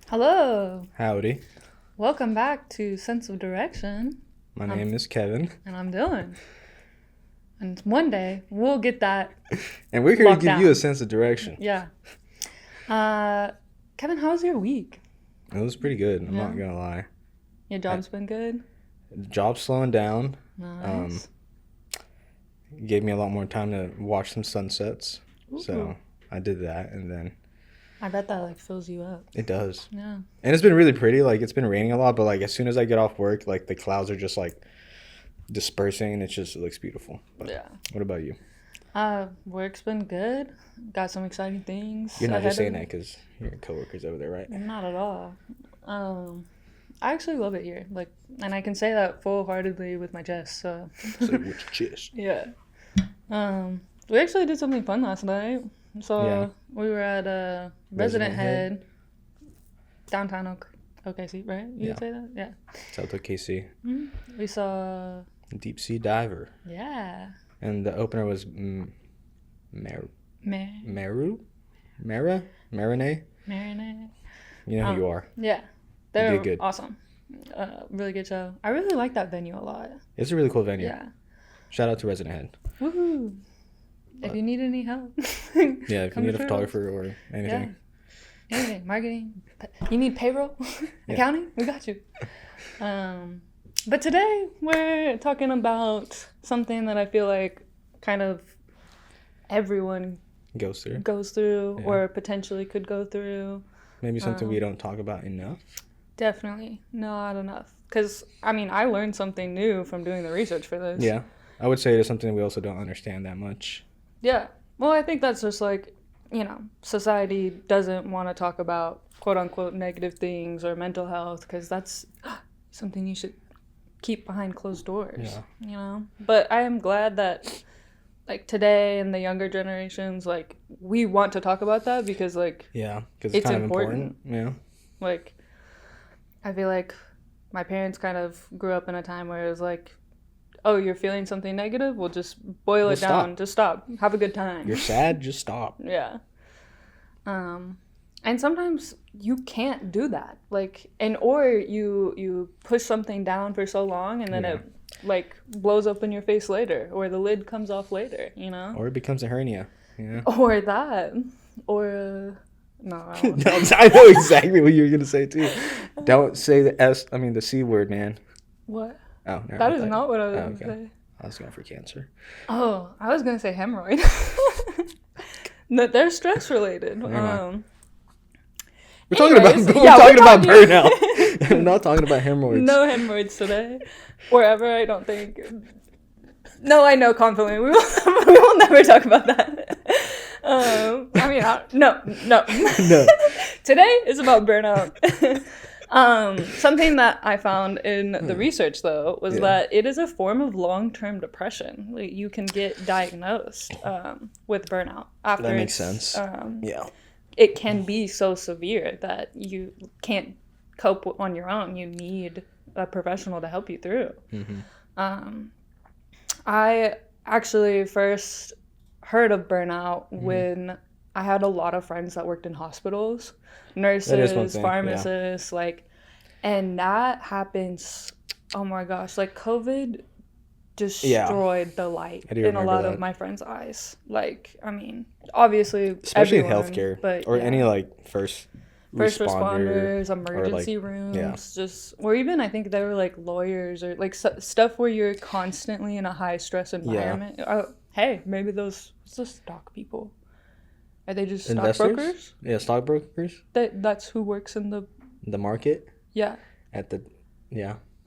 Hello. Howdy. Welcome back to Sense of Direction. My name is Kevin. And I'm Dylan. And one day we'll get that. And we're here to give you a sense of direction. Yeah. Kevin, how was your week? It was pretty good. I'm not going to lie. Your job's been good? Job's slowing down. Nice. Gave me a lot more time to watch some sunsets. Ooh. So I did that, and then I bet that fills you up. it does. Yeah. And it's been really pretty. It's been raining a lot, but as soon as I get off work, the clouds are just dispersing, and it looks beautiful. But yeah. What about you? Work's been good. Got some exciting things. You're not just saying that because your coworkers over there, right? Not at all. I actually love it here. And I can say that full-heartedly with my chest. So. Say with your chest. Yeah. We actually did something fun last night. So we were at Resident Head, downtown OKC, right? You would say that? Yeah. South OKC. Mm-hmm. We saw Deep Sea Diver. Yeah. And the opener was Marinate? You know who you are. Yeah. They're good. Awesome. Really good show. I really like that venue a lot. It's a really cool venue. Yeah. Shout out to Resident Head. Woohoo. If you need any help. Yeah, if you need a photographer or anything. Yeah. Anything. Marketing. You need payroll? Accounting? We got you. But today we're talking about something that I feel like kind of everyone goes through or potentially could go through. Maybe something we don't talk about enough. Definitely not enough. Because, I learned something new from doing the research for this. Yeah. I would say it is something we also don't understand that much. Yeah. Well, I think that's just society doesn't want to talk about quote-unquote negative things or mental health because that's something you should keep behind closed doors. Yeah. But I am glad that today and the younger generations, we want to talk about that because yeah, because it's kind of important. Yeah. I feel like my parents kind of grew up in a time where it was oh, you're feeling something negative? Well, just boil it down. Just stop. Have a good time. You're sad? Just stop. Yeah. And sometimes you can't do that. Or you push something down for so long and then it blows up in your face later, or the lid comes off later, Or it becomes a hernia, Or that. Or no, I don't no, I know exactly what you're gonna say too. Don't say the C word, man. What? Oh, no. That is not what I was going to say. I was going for cancer. Oh, I was going to say hemorrhoid. No, they're stress related. We're talking about burnout. I'm not talking about hemorrhoids. No hemorrhoids today. Wherever, I don't think. No, I know confidently. We will never talk about that. No. Today is about burnout. Something that I found in the research, though, was that it is a form of long-term depression. You can get diagnosed with burnout after. That makes sense. It can be so severe that you can't cope on your own. You need a professional to help you through. Mm-hmm. I actually first heard of burnout when I had a lot of friends that worked in hospitals, nurses, pharmacists, and that happens. Oh my gosh, COVID destroyed the light in a lot of my friends' eyes. Obviously, especially everyone, in healthcare, but or any first responders, emergency rooms, or even I think they were lawyers or stuff where you're constantly in a high stress environment. Hey, maybe those stock people. Are they just stockbrokers? Yeah, stockbrokers. That's who works in the market. Yeah. Where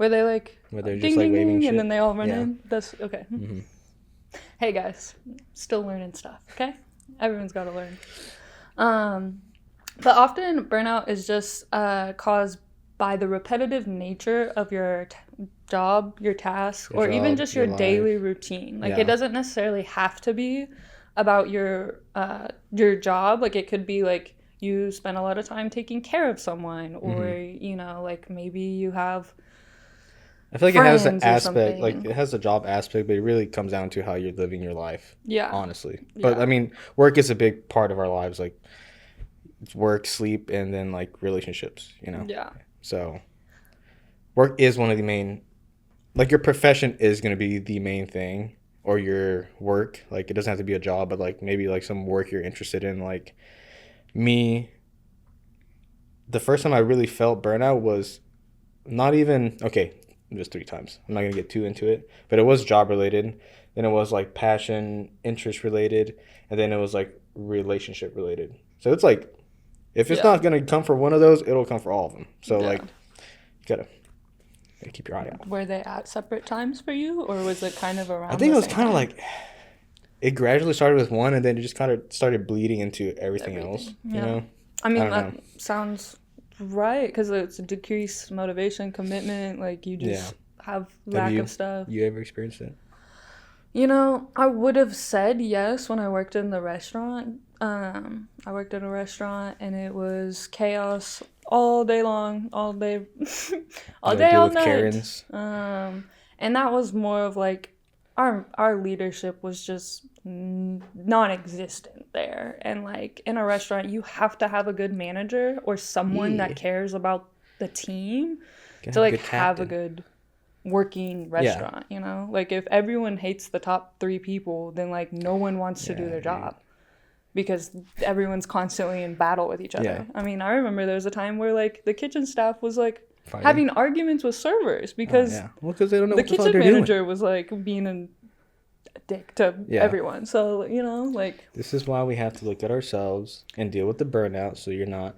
they where they're ding, just ding, waving ding, shit. and then they all run in. That's okay. Mm-hmm. Hey guys, still learning stuff. Okay, everyone's got to learn. But often burnout is just caused by the repetitive nature of your job, your task, or even just your daily routine. It doesn't necessarily have to be about your job. It could be you spend a lot of time taking care of someone, or maybe you have I feel like it has an aspect, it has a job aspect, but it really comes down to how you're living your life. Yeah. Honestly. But, work is a big part of our lives. it's work, sleep, and then like relationships, you know? Yeah. So work is one of the main, like your profession is going to be the main thing, or your work. Like it doesn't have to be a job, but like maybe like some work you're interested in. Like me, the first time I really felt burnout was not even, okay, just 3 times. I'm not going to get too into it, but it was job related. Then it was like passion, interest related, and then it was like relationship related. So it's like, if it's not going to come for one of those, it'll come for all of them. So like, you gotta keep your eye out. Were they at separate times for you, or was it kind of around? I think it was kind of like, it gradually started with one, and then it just kind of started bleeding into everything else. Yeah. You know? I mean, that sounds right, because it's a decreased motivation, commitment. Like you just have lack of stuff. You ever experienced it? You know, I would have said yes when I worked in the restaurant. I worked in a restaurant, and it was chaos all day long, all day, all day, all night. Karens. And that was more of like our leadership was just non-existent there. And like in a restaurant, you have to have a good manager or someone that cares about the team to like have a good working restaurant, you know? Like if everyone hates the top 3 people, then like no one wants to do their job. Because everyone's constantly in battle with each other. Yeah. I mean, I remember there was a time where like the kitchen staff was like having arguments with servers because they don't know the kitchen manager was like being a dick to everyone. So, you know, like, this is why we have to look at ourselves and deal with the burnout, so you're not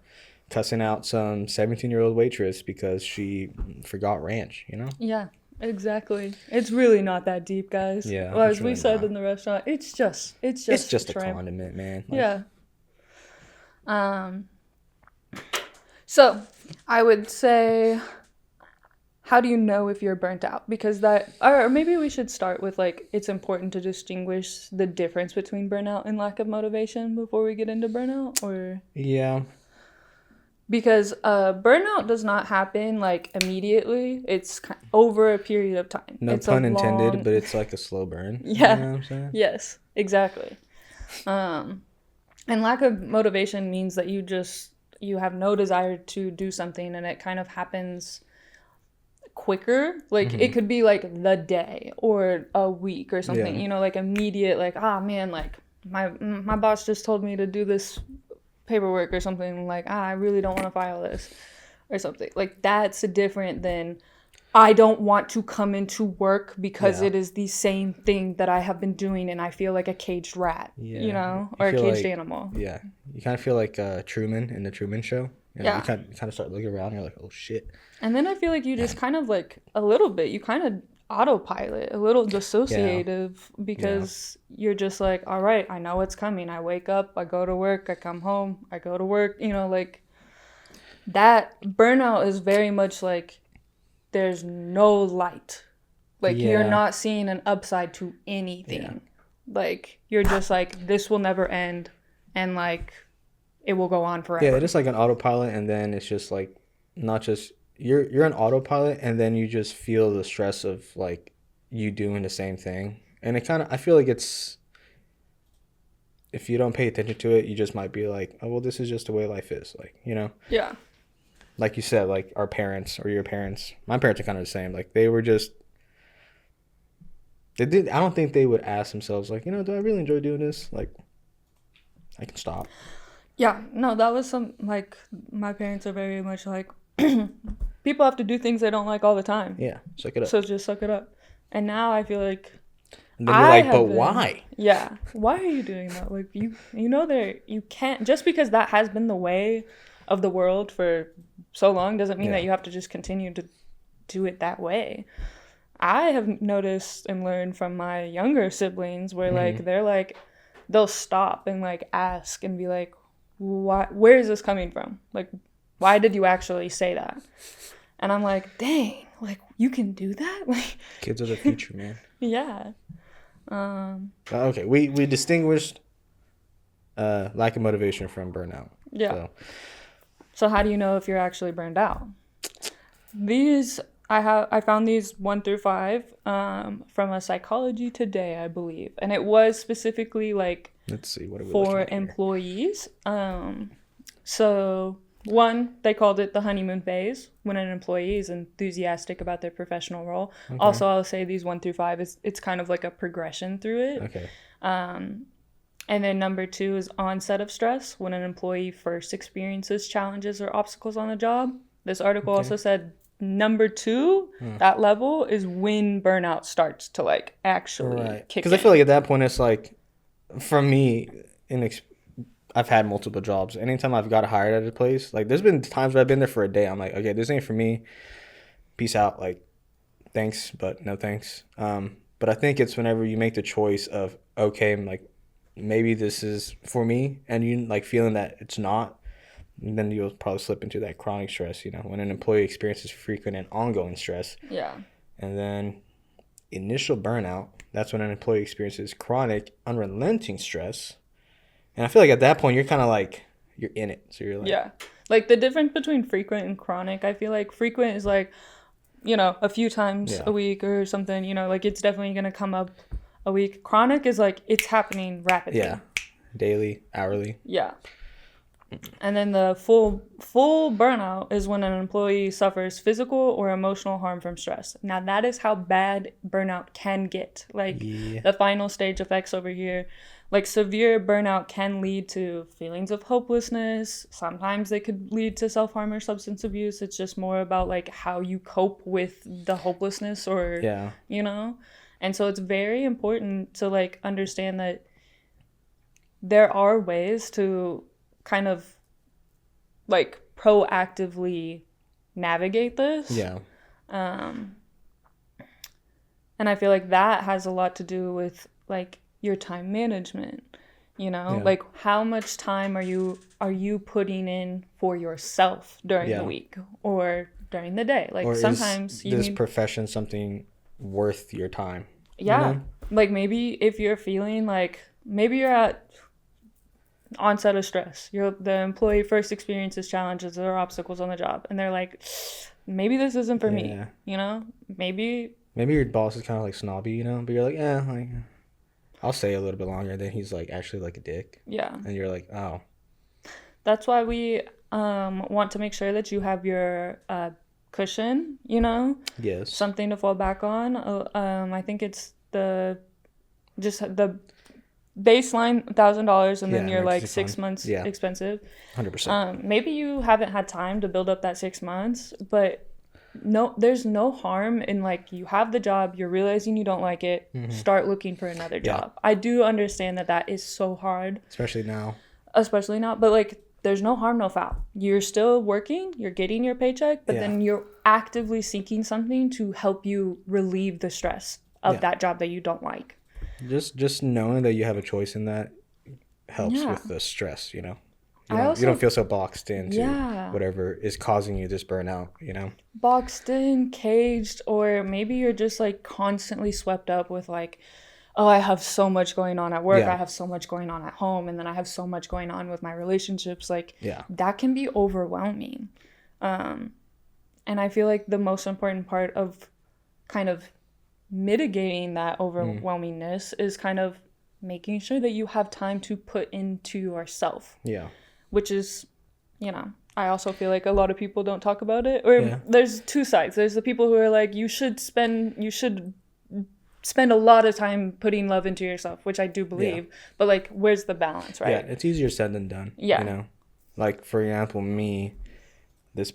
cussing out some 17-year-old waitress because she forgot ranch, you know? Yeah. Exactly. It's really not that deep, guys. Yeah. Well, as we said in the restaurant, it's just a condiment, man. Like, so I would say, how do you know if you're burnt out? Because or maybe we should start with like, it's important to distinguish the difference between burnout and lack of motivation before we get into burnout, or? Yeah. Because burnout does not happen like immediately. It's over a period of time. No pun intended, but it's like a slow burn. Yeah. You know what I'm saying? Yes, exactly. And lack of motivation means that you have no desire to do something, and it kind of happens quicker. Like it could be like the day or a week or something. You know, like immediate. Like man, like my boss just told me to do this paperwork or something, like I really don't want to file this or something. Like that's different than I don't want to come into work because it is the same thing that I have been doing and I feel like a caged rat, you know, or a caged animal. Yeah, you kind of feel like Truman in the Truman Show. You know, you kind of start looking around and you're like, oh shit. And then I feel like you just kind of like a little bit, you kind of autopilot, a little dissociative, because you're just like, all right, I know what's coming. I wake up, I go to work, I come home, I go to work, you know, like that burnout is very much like there's no light. Like you're not seeing an upside to anything. Like you're just like, this will never end, and like it will go on forever. Yeah, it's like an autopilot, and then it's just like not just you're an autopilot, and then you just feel the stress of like you doing the same thing. And it kind of, I feel like it's, if you don't pay attention to it, you just might be like, oh well, this is just the way life is, like, you know. Yeah. Like you said, like our parents or your parents, my parents are kind of the same. Like they were just, I don't think they would ask themselves like, you know, do I really enjoy doing this? Like I can stop. Yeah, no, that was like my parents are very much like, people have to do things they don't like all the time. Yeah, suck it up. So just suck it up. And now I feel like, and then you're like, but why? Yeah, why are you doing that? Like you know, you can't, just because that has been the way of the world for so long doesn't mean that you have to just continue to do it that way. I have noticed and learned from my younger siblings where like they're like, they'll stop and like ask and be like, where is this coming from? Like, why did you actually say that? And I'm like, dang, like you can do that? Like kids are the future, man. Yeah. Okay, we distinguished lack of motivation from burnout. Yeah. So how do you know if you're actually burned out? I found these 1 through 5 from a Psychology Today, I believe, and it was specifically like, let's see, what are we for employees. So, one, they called it the honeymoon phase when an employee is enthusiastic about their professional role. Okay. Also, I'll say these 1 through 5 it's kind of like a progression through it. Okay. And then number 2 is onset of stress when an employee first experiences challenges or obstacles on the job. This article also said number 2, that level is when burnout starts to like actually kick in. Because I feel like at that point it's like, for me, I've had multiple jobs. Anytime I've got hired at a place, like there's been times where I've been there for a day. I'm like, okay, this ain't for me. Peace out. Like, thanks, but no thanks. But I think it's whenever you make the choice of, okay, like maybe this is for me, and you like feeling that it's not, and then you'll probably slip into that chronic stress, when an employee experiences frequent and ongoing stress. Yeah. And then initial burnout, that's when an employee experiences chronic, unrelenting stress. And I feel like at that point, you're kind of like, you're in it. So you're like... Yeah. Like the difference between frequent and chronic, I feel like frequent is like, a few times a week or something, like it's definitely going to come up a week. Chronic is like, it's happening rapidly. Yeah. Daily, hourly. Yeah. And then the full burnout is when an employee suffers physical or emotional harm from stress. Now, that is how bad burnout can get. Like, the final stage effects over here. Like, severe burnout can lead to feelings of hopelessness. Sometimes they could lead to self-harm or substance abuse. It's just more about, like, how you cope with the hopelessness or, And so it's very important to, like, understand that there are ways to kind of like proactively navigate this. Yeah. And I feel like that has a lot to do with like your time management, like how much time are you putting in for yourself during the week or during the day? Like, or sometimes is this profession something worth your time? Yeah. Like maybe if you're feeling like maybe you're at onset of stress, the employee first experiences challenges or obstacles on the job, and they're like, maybe this isn't for me, maybe your boss is kind of like snobby, but you're like, like I'll stay a little bit longer. Then he's like actually like a dick, and you're like, oh. That's why we want to make sure that you have your cushion, yes, something to fall back on. I think it's the baseline $1,000, and then you're like 6 months expensive. 100%. Maybe you haven't had time to build up that 6 months, but there's no harm in like you have the job, you're realizing you don't like it, start looking for another job. I do understand that is so hard, especially now, but like there's no harm, no foul. You're still working, you're getting your paycheck, but then you're actively seeking something to help you relieve the stress of that job that you don't like. Just knowing that you have a choice in that helps with the stress, You don't feel so boxed into whatever is causing you this burnout, Boxed in, caged, or maybe you're just like constantly swept up with like, oh, I have so much going on at work, I have so much going on at home, and then I have so much going on with my relationships. Like, that can be overwhelming. And I feel like the most important part of kind of mitigating that overwhelmingness is kind of making sure that you have time to put into yourself. Yeah. Which is, I also feel like a lot of people don't talk about it. Or there's two sides. There's the people who are like, you should spend a lot of time putting love into yourself, which I do believe. But like, where's the balance, right? Yeah, it's easier said than done. Yeah. Like, for example, me,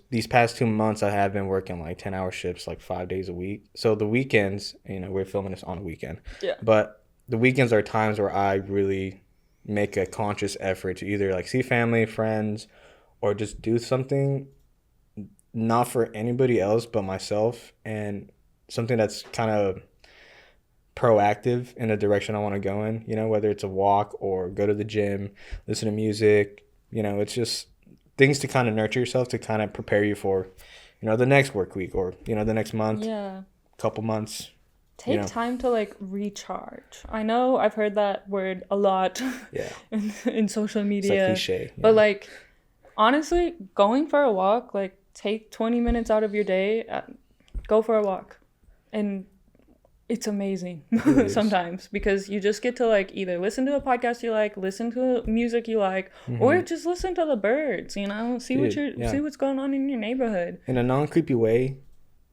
these past 2 months I have been working like 10-hour shifts like 5 days a week. So the weekends, we're filming this on a weekend. Yeah. But the weekends are times where I really make a conscious effort to either like see family, friends, or just do something not for anybody else but myself, and something that's kind of proactive in the direction I want to go in, whether it's a walk or go to the gym, listen to music, it's just things to kind of nurture yourself, to kind of prepare you for, the next work week or, the next month, couple months. Take time to like recharge. I know I've heard that word a lot in social media. It's like cliche. But like, honestly, going for a walk, like take 20 minutes out of your day, go for a walk. And it's amazing It sometimes, because you just get to like either listen to a podcast you like, listen to music you like, or just listen to the birds, see see what's going on in your neighborhood. In a non-creepy way,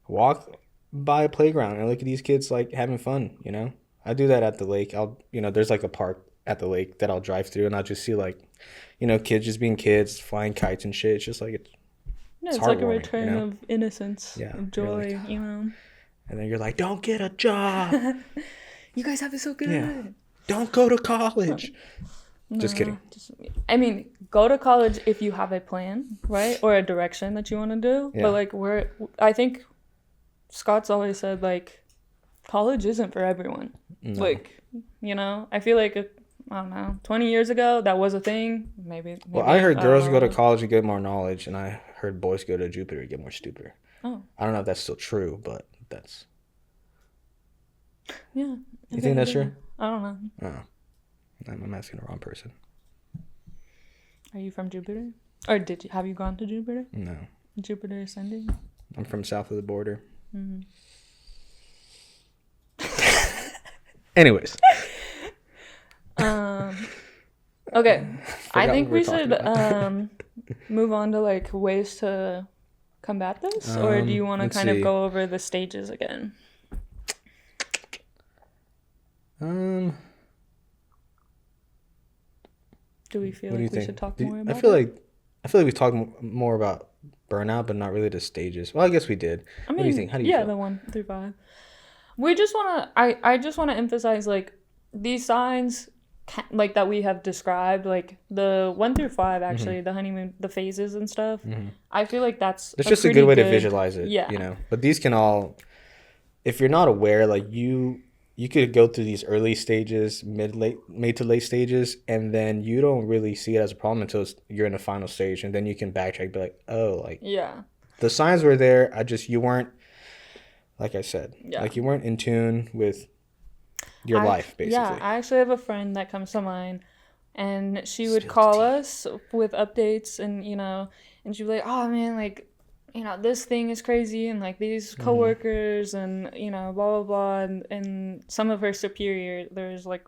walk by a playground and look at these kids like having fun, I do that at the lake. There's like a park at the lake that I'll drive through, and I'll just see like, kids just being kids, flying kites and shit. It's just like, it's like a return of innocence, of joy, like, And then you're like, don't get a job. You guys have it so good. Yeah. Don't go to college. No, just kidding. I mean, go to college if you have a plan, right? Or a direction that you want to do. Yeah. But like I think Scott's always said like, college isn't for everyone. No. Like, I feel like, I don't know, 20 years ago, that was a thing. Maybe well, I heard girls go to college and get more knowledge, and I heard boys go to Jupiter and get more stupider. Oh. I don't know if that's still true, but that's... Yeah. You think that's true? I don't know. Oh. I'm asking the wrong person. Are you from Jupiter? Or have you gone to Jupiter? No. Jupiter Ascending? I'm from south of the border. Mm-hmm. Anyways. Okay. I think we should move on to like ways to combat this, or do you want to kind of go over the stages again? Do we feel like we should talk more about it? I feel like we talked more about burnout, but not really the stages. Well, I guess we did. What do you think? How do you feel? The 1 through 5. We just want to, I just want to emphasize like these signs like that we have described, like the 1 through 5, actually, the honeymoon, the phases and stuff. I feel like that's just a good way to visualize it. Yeah. But these can all, if you're not aware, like you could go through these early stages, mid to late stages, and then you don't really see it as a problem until you're in the final stage, and then you can backtrack and be like, oh, like, the signs were there. You weren't, like I said, like you weren't in tune with your life, basically. Yeah, I actually have a friend that comes to mind, and she would call us with updates, and and she'd be like, oh man, like, this thing is crazy, and like these coworkers, and blah blah blah, and some of her superior, there's like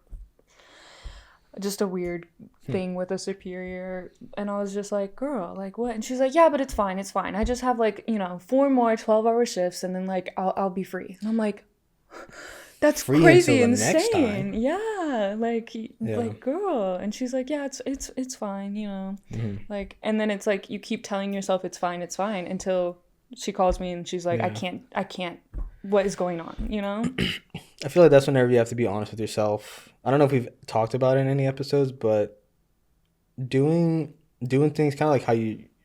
just a weird thing with a superior, and I was just like, girl, like what? And she's like, yeah, but it's fine, I just have like 4 more 12-hour shifts, and then like I'll be free. And I'm like, that's free, crazy insane. Yeah, like girl. And she's like, yeah, it's fine, like, and then it's like you keep telling yourself it's fine until she calls me and she's like, I can't, what is going on, I feel like that's whenever you have to be honest with yourself. I don't know if we've talked about it in any episodes, but doing things kind of like how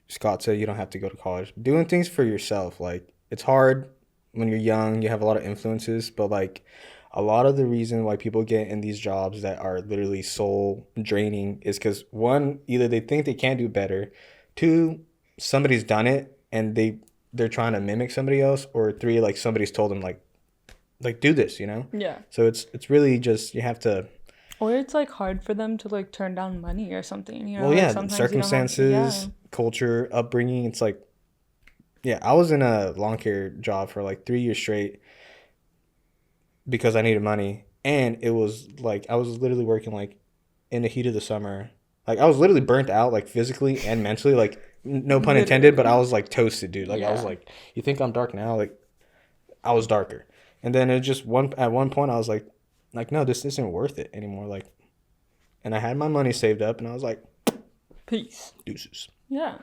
Scott said, you don't have to go to college. Doing things for yourself, like, it's hard when you're young, you have a lot of influences, but like a lot of the reason why people get in these jobs that are literally soul draining is because, one, either they think they can do better, 2, somebody's done it and they're trying to mimic somebody else, or 3, like somebody's told them like do this, Yeah. So it's really just, you have to, or it's like hard for them to like turn down money or something, well, yeah, like circumstances, culture, upbringing. It's like, yeah, I was in a lawn care job for like 3 years straight because I needed money. And it was like, I was literally working like in the heat of the summer. Like, I was literally burnt out, like physically and mentally, like, no pun intended, but I was like toasted, dude. Like, I was like, you think I'm dark now? Like, I was darker. And then it just at one point I was like, no, this isn't worth it anymore. Like, and I had my money saved up and I was like, peace. Deuces. Yeah.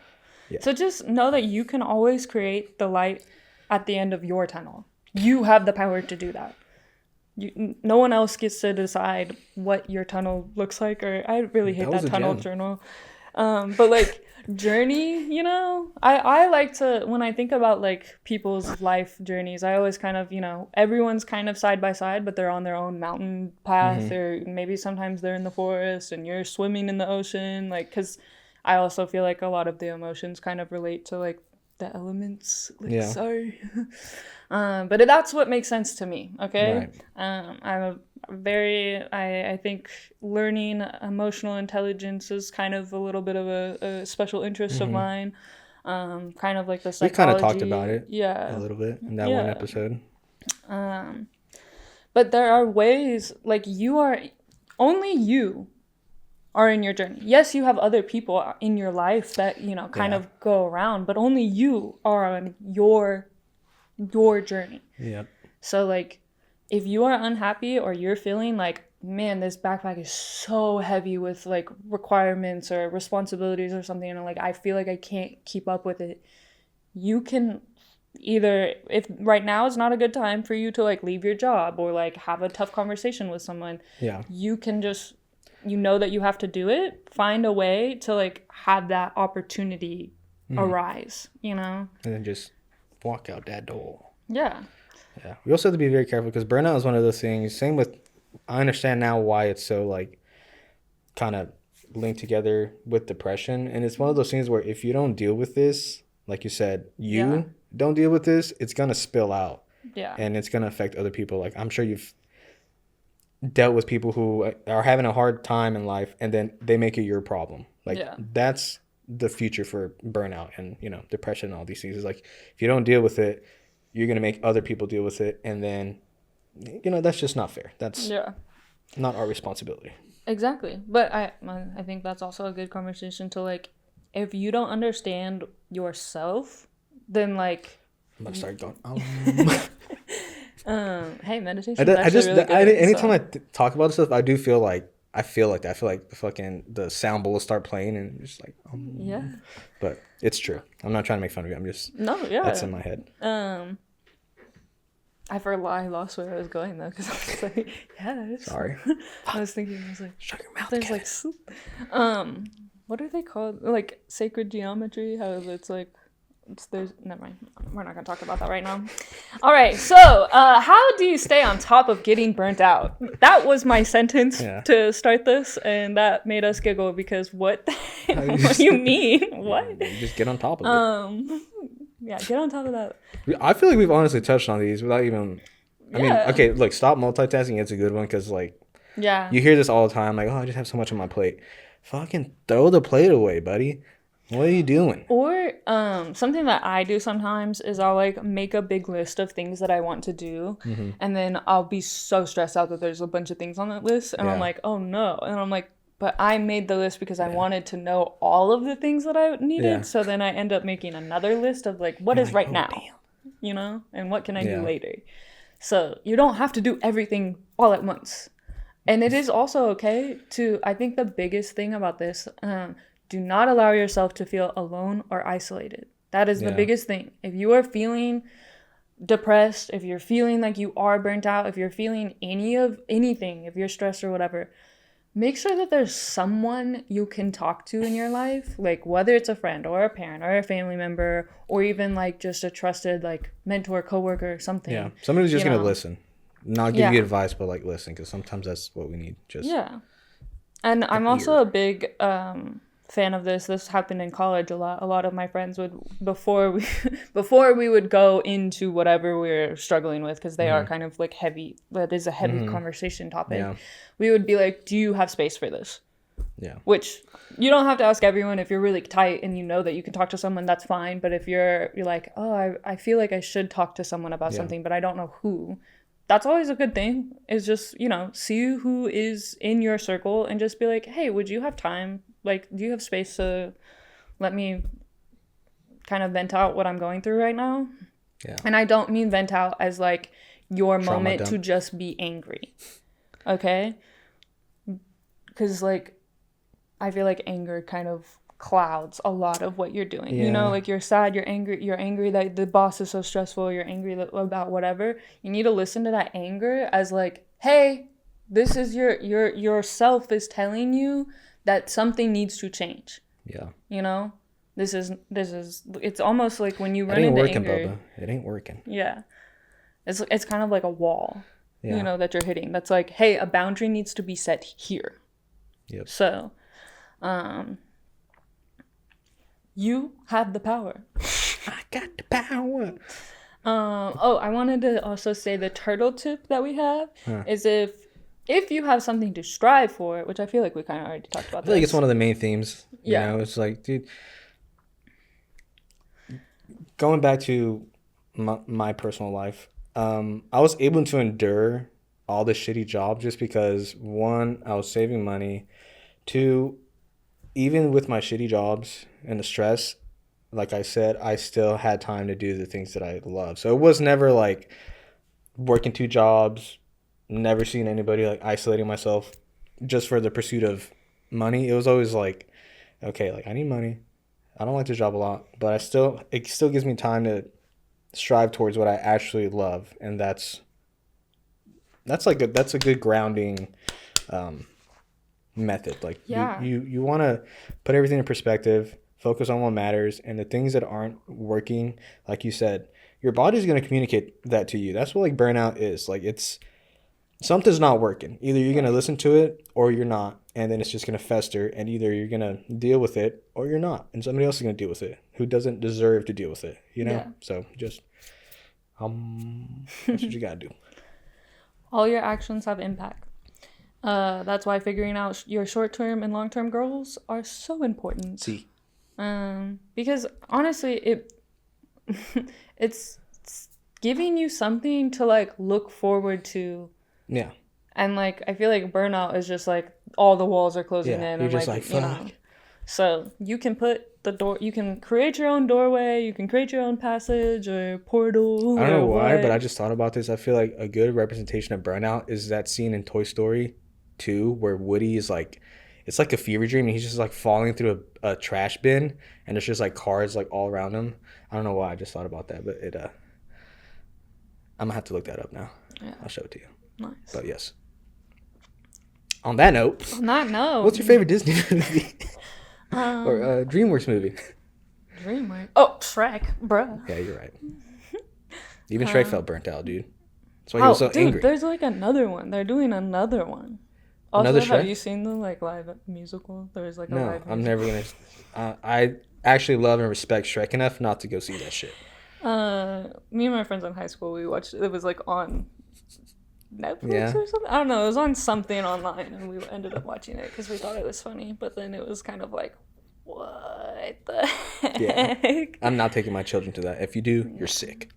So just know that you can always create the light at the end of your tunnel. You have the power to do that. No one else gets to decide what your tunnel looks like. Or I really hate that tunnel journal. But like journey, I like to, when I think about like people's life journeys, I always kind of, everyone's kind of side by side, but they're on their own mountain path, or maybe sometimes they're in the forest and you're swimming in the ocean, like, because I also feel like a lot of the emotions kind of relate to like the elements. Like, sorry. But that's what makes sense to me. Okay. Right. I think learning emotional intelligence is kind of a little bit of a special interest of mine. Kind of like the psychology. We kind of talked about it. Yeah. A little bit in that one episode. But But there are ways, like, only you are in your journey. Yes, you have other people in your life that, you know, kind of go around, but only you are on your journey. Yep. So, like, if you are unhappy or you're feeling like, man, this backpack is so heavy with, like, requirements or responsibilities or something, and, like, I feel like I can't keep up with it, you can either, if right now is not a good time for you to, like, leave your job or, like, have a tough conversation with someone, you can just, you know that you have to do it, find a way to, like, have that opportunity arise, you know? And then just walk out that door. Yeah. Yeah. We also have to be very careful because burnout is one of those things. Same with, I understand now why it's so, like, kind of linked together with depression. And it's one of those things where if you don't deal with this, like you said, don't deal with this, it's going to spill out. Yeah. And it's going to affect other people. Like, I'm sure you've dealt with people who are having a hard time in life and then they make it your problem. Like, that's the future for burnout and, you know, depression and all these things. Is like, if you don't deal with it, you're going to make other people deal with it. And then, you know, that's just not fair. That's not our responsibility. Exactly. But I think that's also a good conversation to, like, if you don't understand yourself, then, like, I'm going to start going, hey, meditation. Anytime I talk about this stuff, I do feel like, I feel like the sound bullets start playing and just like, But it's true. I'm not trying to make fun of you. I'm just, that's in my head. I lost where I was going though, because I was like, that is. Sorry. I was thinking, I was like, shut your mouth. There's like, what are they called? Like sacred geometry? How it's like, never mind. We're not gonna talk about that right now. All right. So, how do you stay on top of getting burnt out? That was my sentence to start this, and that made us giggle because what do you mean? What? Just get on top of it. Yeah, get on top of that. I feel like we've honestly touched on these without even. I mean, okay, look, stop multitasking. It's a good one because, like, you hear this all the time. Like, oh, I just have so much on my plate. Fucking throw the plate away, buddy. What are you doing? Or something that I do sometimes is I'll, like, make a big list of things that I want to do, and then I'll be so stressed out that there's a bunch of things on that list, and I'm like, oh no, and I'm like, but I made the list because I wanted to know all of the things that I needed, so then I end up making another list of, like, what is right now, you know, and what can I do later. So you don't have to do everything all at once. And it is also okay to, I think the biggest thing about this, do not allow yourself to feel alone or isolated. That is the biggest thing. If you are feeling depressed, if you're feeling like you are burnt out, if you're feeling anything, if you're stressed or whatever, make sure that there's someone you can talk to in your life, like whether it's a friend or a parent or a family member or even like just a trusted like mentor, coworker or something. Yeah, somebody who's just going to listen. Not give you advice, but like listen, because sometimes that's what we need. Just and I'm also a big fan of this. This happened in college a lot. A lot of my friends would before we would go into whatever we're struggling with, because they are kind of like heavy. That is a heavy conversation topic. Yeah. We would be like, "Do you have space for this?" Yeah. Which you don't have to ask everyone. If you're really tight and you know that you can talk to someone, that's fine. But if you're like, "Oh, I feel like I should talk to someone about something, but I don't know who." That's always a good thing, is just, you know, see who is in your circle and just be like, hey, would you have time? Like, do you have space to let me kind of vent out what I'm going through right now? Yeah. And I don't mean vent out as like your trauma moment dump. To just be angry. Okay? Because like, I feel like anger kind of clouds a lot of what you're doing. You know, like you're sad, you're angry that the boss is so stressful, you're angry about whatever. You need to listen to that anger as like, hey, this is yourself is telling you that something needs to change. Yeah. You know, this is it's almost like when you run into anger. Bubba. It ain't working. Yeah. It's kind of like a wall, you know, that you're hitting. That's like, hey, a boundary needs to be set here. Yep. So, you have the power. I got the power. I wanted to also say the turtle tip that we have is if you have something to strive for, which I feel like we kind of already talked about. I feel like it's one of the main themes. You know, it's like, dude, going back to my personal life, I was able to endure all the shitty jobs just because, one, I was saving money. Two, even with my shitty jobs and the stress, like I said, I still had time to do the things that I love. So it was never like working 2 jobs, never seeing anybody, like isolating myself just for the pursuit of money. It was always like, okay, like I need money. I don't like this job a lot, but it still gives me time to strive towards what I actually love, and that's a good grounding method. Like you want to put everything in perspective, focus on what matters, and the things that aren't working, like you said, your body's going to communicate that to you. That's what like burnout is. Like it's something's not working. Either you're going to listen to it or you're not, and then it's just going to fester, and either you're going to deal with it or you're not, and somebody else is going to deal with it who doesn't deserve to deal with it, you know? Yeah. So just that's what you got to do. All your actions have impact. That's why figuring out your short-term and long-term goals are so important. See. Because honestly, it's giving you something to like look forward to. Yeah. And like I feel like burnout is just like all the walls are closing in, you're and just like fuck. You know. So you can you can create your own doorway, you can create your own passage or portal. I don't know why, but I just thought about this. I feel like a good representation of burnout is that scene in Toy Story 2 where Woody is like, it's like a fever dream, and he's just like falling through a trash bin, and there's just like cars like all around him. I don't know why I just thought about that, but I'm gonna have to look that up now. Yeah. I'll show it to you. Nice. But yes. On that note, what's your favorite Disney movie? Or DreamWorks movie? DreamWorks. Oh, Shrek, bruh. Yeah, you're right. Even Shrek felt burnt out, dude. That's why he was so angry. There's like another one. They're doing another one. Also, another Shrek? Have you seen the like live musical? There's like a live musical. I'm never gonna. I actually love and respect Shrek enough not to go see that shit. Me and my friends in high school, we watched. It was like on Netflix or something. I don't know. It was on something online, and we ended up watching it because we thought it was funny. But then it was kind of like, what the heck? Yeah. I'm not taking my children to that. If you do, you're sick.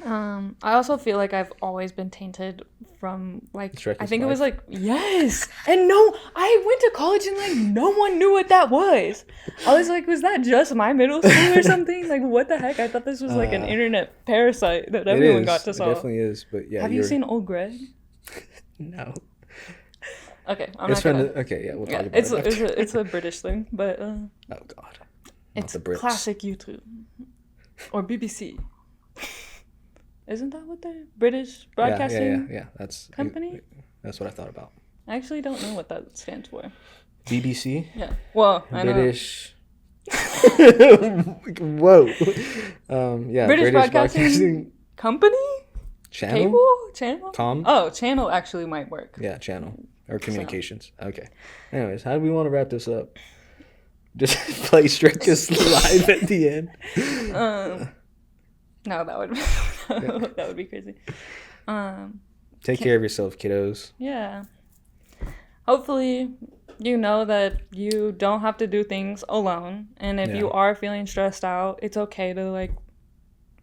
I also feel like I've always been tainted from like Shrek I think life. It was like yes, and no, I went to college and like no one knew what that was. I was like, was that just my middle school or something? Like what the heck? I thought this was like an internet parasite that everyone got to solve. It definitely is, but yeah. Have you seen Old Greg? No. Okay, I'm not gonna. Okay, yeah, we'll talk about it. It's a British thing, but oh god, it's classic YouTube or BBC. Isn't that what the British Broadcasting Company? That's what I thought about. I actually don't know what that stands for. BBC? Yeah. Well, British. Whoa. Yeah. British Broadcasting Company? Channel? Cable? Channel? Com? Oh, channel actually might work. Yeah, channel. Or communications. So. Okay. Anyways, how do we want to wrap this up? Just play Shrek just live at the end? No, that would be crazy. Take care of yourself, kiddos. Yeah. Hopefully, you know that you don't have to do things alone, and if you are feeling stressed out, it's okay to like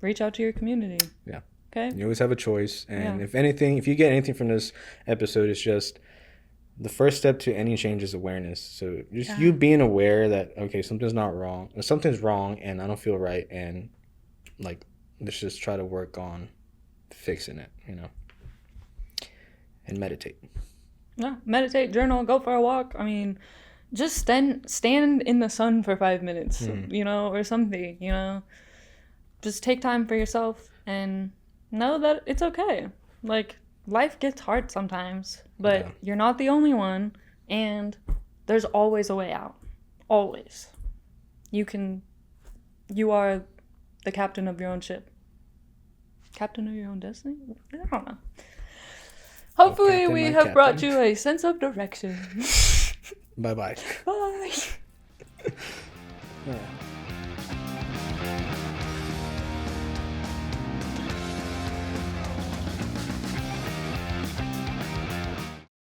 reach out to your community. Yeah. Okay. You always have a choice, and if you get anything from this episode, it's just the first step to any change is awareness. So just you being aware that okay, something's wrong, and I don't feel right, and like. Let's just try to work on fixing it, you know, and meditate. Yeah, meditate, journal, go for a walk. I mean, just stand in the sun for 5 minutes, you know, or something, you know. Just take time for yourself and know that it's okay. Like, life gets hard sometimes, but you're not the only one, and there's always a way out. Always. You are the captain of your own ship. Captain of your own destiny? I don't know. Hopefully we have brought you a sense of direction. Bye-bye. Bye. Yeah.